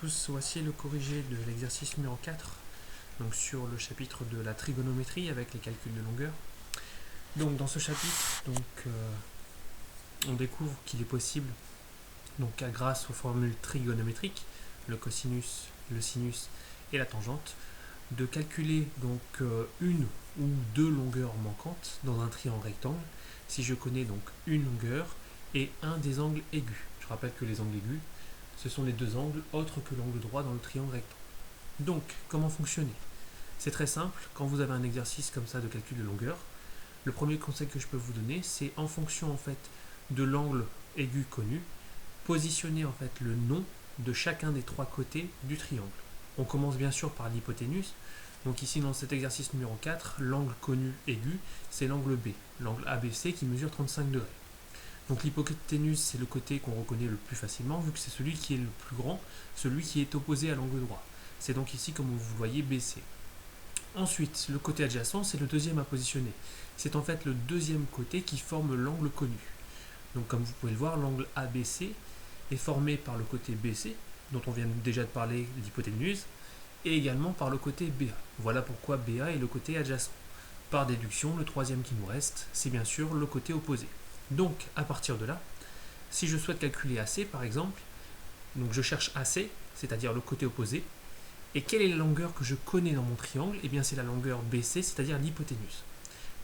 tous, voici le corrigé de l'exercice numéro 4, donc sur le chapitre de la trigonométrie avec les calculs de longueur. Donc dans ce chapitre, on découvre qu'il est possible, grâce aux formules trigonométriques, le cosinus, le sinus et la tangente, de calculer une ou deux longueurs manquantes dans un triangle rectangle si je connais donc une longueur et un des angles aigus. Je rappelle que les angles aigus, ce sont les deux angles autres que l'angle droit dans le triangle rectangle. Donc, comment fonctionner? C'est très simple, quand vous avez un exercice comme ça de calcul de longueur, le premier conseil que je peux vous donner, c'est en fonction de l'angle aigu connu, positionner le nom de chacun des trois côtés du triangle. On commence bien sûr par l'hypoténuse. Donc ici dans cet exercice numéro 4, l'angle connu aigu, c'est l'angle B, l'angle ABC qui mesure 35 degrés. Donc l'hypoténuse, c'est le côté qu'on reconnaît le plus facilement, vu que c'est celui qui est le plus grand, celui qui est opposé à l'angle droit. C'est donc ici, comme vous voyez, BC. Ensuite, le côté adjacent, c'est le deuxième à positionner. C'est en fait le deuxième côté qui forme l'angle connu. Donc comme vous pouvez le voir, l'angle ABC est formé par le côté BC, dont on vient déjà de parler, l'hypoténuse, et également par le côté BA. Voilà pourquoi BA est le côté adjacent. Par déduction, le troisième qui nous reste, c'est bien sûr le côté opposé. Donc, à partir de là, si je souhaite calculer AC, par exemple, donc je cherche AC, c'est-à-dire le côté opposé, et quelle est la longueur que je connais dans mon triangle? Eh bien, c'est la longueur BC, c'est-à-dire l'hypoténuse.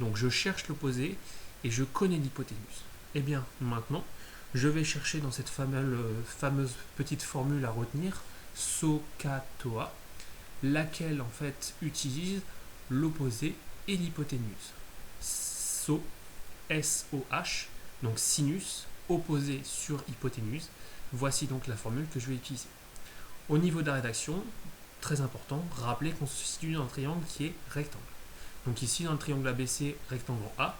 Donc, je cherche l'opposé et je connais l'hypoténuse. Eh bien, maintenant, je vais chercher dans cette fameuse petite formule à retenir, SOHCAHTOA, laquelle en fait utilise l'opposé et l'hypoténuse. SO, SOH, donc sinus, opposé sur hypoténuse. Voici donc la formule que je vais utiliser. Au niveau de la rédaction, très important, rappelez qu'on se situe dans un triangle qui est rectangle. Donc ici dans le triangle ABC, rectangle A,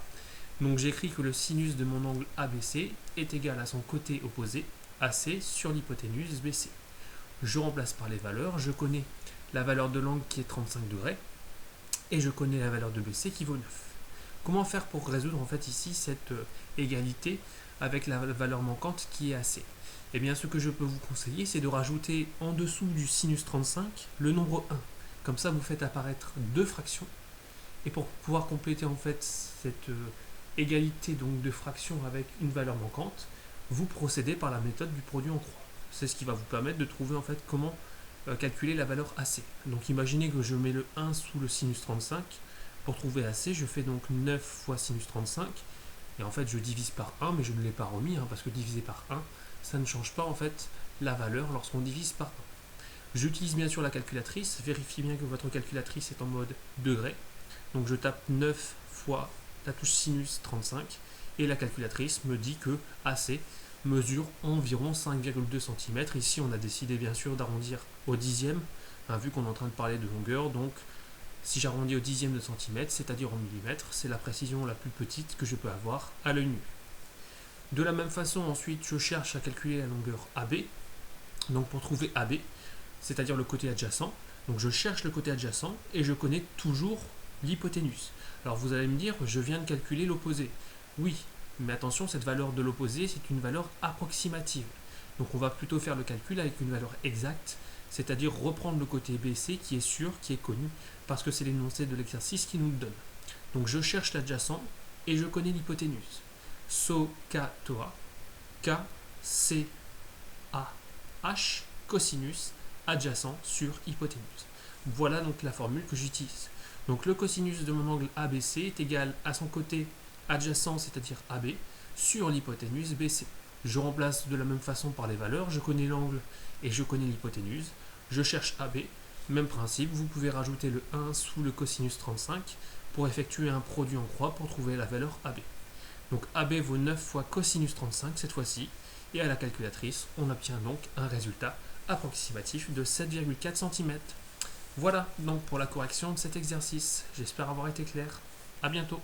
donc j'écris que le sinus de mon angle ABC est égal à son côté opposé, AC, sur l'hypoténuse BC. Je remplace par les valeurs, je connais la valeur de l'angle qui est 35 degrés, et je connais la valeur de BC qui vaut 9. Comment faire pour résoudre ici cette égalité avec la valeur manquante qui est AC? Eh bien, ce que je peux vous conseiller, c'est de rajouter en dessous du sinus 35 le nombre 1. Comme ça, vous faites apparaître deux fractions. Et pour pouvoir compléter cette égalité de fractions avec une valeur manquante, vous procédez par la méthode du produit en croix. C'est ce qui va vous permettre de trouver comment calculer la valeur AC. Donc imaginez que je mets le 1 sous le sinus 35. Pour trouver AC, je fais donc 9 fois sinus 35. Et en fait, je divise par 1, mais je ne l'ai pas remis, parce que diviser par 1, ça ne change pas la valeur lorsqu'on divise par 1. J'utilise bien sûr la calculatrice. Vérifiez bien que votre calculatrice est en mode degré. Donc je tape 9 fois la touche sinus 35 et la calculatrice me dit que AC mesure environ 5,2 cm. Ici, on a décidé bien sûr d'arrondir au dixième, vu qu'on est en train de parler de longueur. Donc, si j'arrondis au dixième de centimètre, c'est-à-dire en millimètres, c'est la précision la plus petite que je peux avoir à l'œil nu. De la même façon, ensuite, je cherche à calculer la longueur AB. Donc, pour trouver AB, c'est-à-dire le côté adjacent, donc je cherche le côté adjacent et je connais toujours l'hypoténuse. Alors, vous allez me dire, je viens de calculer l'opposé. Oui, mais attention, cette valeur de l'opposé, c'est une valeur approximative. Donc, on va plutôt faire le calcul avec une valeur exacte, c'est-à-dire reprendre le côté BC qui est sûr, qui est connu, parce que c'est l'énoncé de l'exercice qui nous le donne. Donc je cherche l'adjacent et je connais l'hypoténuse. SOHCAHTOA, K, C, A, H, cosinus, adjacent sur hypoténuse. Voilà donc la formule que j'utilise. Donc le cosinus de mon angle ABC est égal à son côté adjacent, c'est-à-dire AB, sur l'hypoténuse BC. Je remplace de la même façon par les valeurs, je connais l'angle et je connais l'hypoténuse. Je cherche AB, même principe, vous pouvez rajouter le 1 sous le cosinus 35 pour effectuer un produit en croix pour trouver la valeur AB. Donc AB vaut 9 fois cosinus 35 cette fois-ci, et à la calculatrice, on obtient donc un résultat approximatif de 7,4 cm. Voilà donc pour la correction de cet exercice. J'espère avoir été clair. À bientôt.